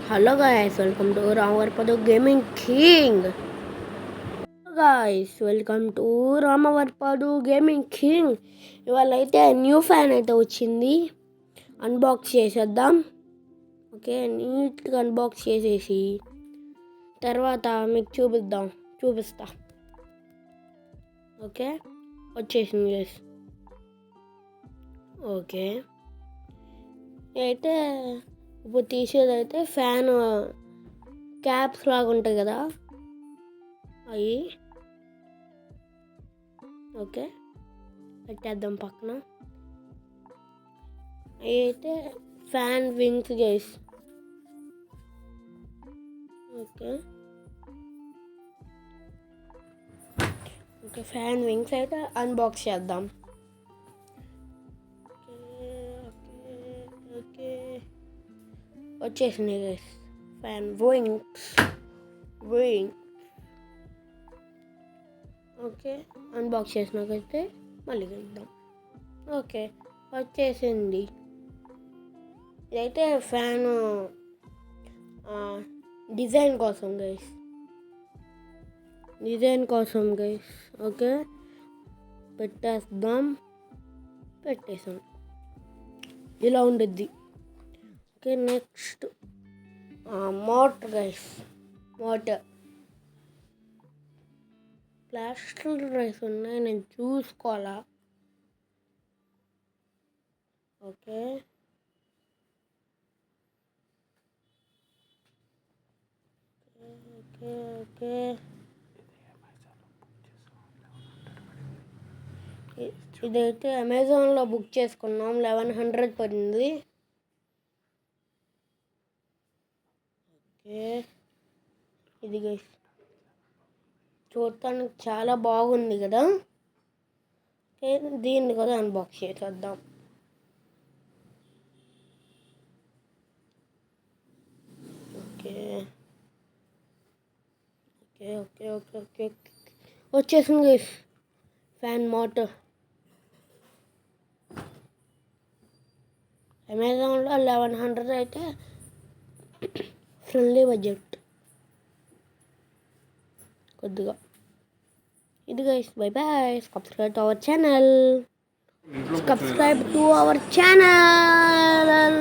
Hello guys, welcome to Ramavarpadu Gaming King. Hello guys, welcome to Ramavarpadu Gaming King. ఇవాళ అయితే new fan అయితే వచ్చింది. Unbox చేసేద్దాం. Okay, నీట్గా అన్బాక్స్ చేసేసి తర్వాత మీకు చూపిస్తా. ఓకే, వచ్చేసింది గైస్. ఓకే, అయితే ఇప్పుడు తీసేదైతే ఫ్యాన్ క్యాప్స్ లాగా ఉంటాయి కదా అవి. ఓకే, పెట్టేద్దాం పక్కన. అవి అయితే fan wings guys. Okay okay, fan wings అయితే అన్బాక్స్ చేద్దాం. ఓకే, వచ్చేసింది guys fan wings. Okay, unbox చేసినాకైతే మళ్ళీ కలుద్దాం. ఓకే, వచ్చేసింది. ఇదైతే ఫ్యాను డిజైన్ కోసం గైస్. ఓకే, పెట్టేసాం. ఇలా ఉండిద్ది. Okay, next motor guys. Plaster rice ఉన్నాయి, నేను చూసుకోవాలా. ఓకే, ఓకే ఓకే ఇదైతే అమెజాన్లో బుక్ చేసుకున్నాం. 1100 పడింది. ఓకే, ఇది గైస్ చూడటానికి చాలా బాగుంది కదా. దీన్ని కూడా అన్బాక్స్ చేసేద్దాం. Okay okay okay okay okay వచ్చేసింది గైస్ ఫ్యాన్ మోటర్. అమెజాన్లో 1100 అయితే ఫ్రెండ్లీ బడ్జెట్ కొద్దిగా. ఇది guys, bye bye. Subscribe to our channel.